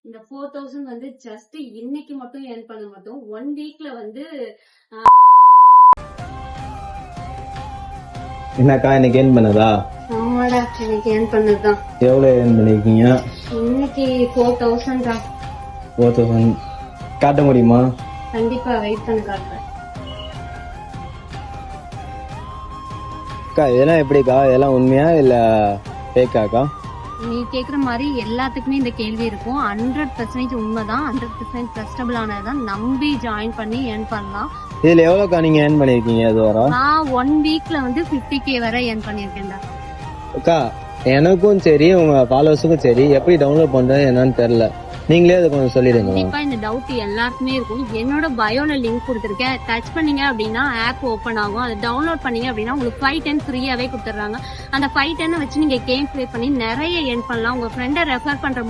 இந்த 4000 வந்து ஜஸ்ட் இன்னைக்கு மட்டும் ஏர்ன் பண்ண மாட்டோம். 1 வீக்ல வந்து என்னக்கா இன்னைக்கு ஏர்ன் பண்ணதா? ஆமாடா, இன்னைக்கு ஏர்ன் பண்ணதுதான். எவ்வளவு ஏர்ன் பண்ணிருக்கீங்க? இன்னைக்கு 4000 தான். 4000 காட்ட முடியுமா? கண்டிப்பா வெயிட் பண்ணி காட்டுறேன். அக்கா இதெல்லாம் எப்படிக்கா? இதெல்லாம் உண்மையா இல்ல ஃபேக்காக்கா? நீ கேக்குற மாதிரி எல்லாத்துக்குமே இந்த கேள்வி இருக்கும். 100% உண்மைதான், 100% ட்ரஸ்டபிள் ஆனதுதான். நம்பி ஜாயின் பண்ணி ஏர்ன் பண்ணலாம். இதுல எவ்வளவுக்கா நீங்க ஏர்ன் பண்ணிருக்கீங்க இது வர? நான் 1 வீக்ல வந்து 50K வரை ஏர்ன் பண்ணிருக்கேன்டா. அக்கா எனக்கும் சரி உங்க ஃபாலோவர்ஸுக்கும் சரி எப்படி டவுன்லோட் பண்றது என்னன்னு தெரியல, நீங்களே அதை கொஞ்சம் சொல்லிடுங்க. கண்டிப்பா இந்த டவுட் எல்லாருக்குமே இருக்கும். என்னோட பயோல லிங்க் கொடுத்துருக்கேன், டச் பண்ணீங்க அப்படின்னா ஆப் ஓபன் ஆகும். அதை டவுன்லோட் பண்ணீங்க அப்படின்னா உங்களுக்கு 510 ஃப்ரீயாவே கொடுத்துறாங்க. அந்த 510 வச்சு நீங்க கேம் பிளே பண்ணி நிறைய ஏர்ன் பண்ணலாம். உங்க ஃப்ரெண்டை ரெஃபர் பண்ற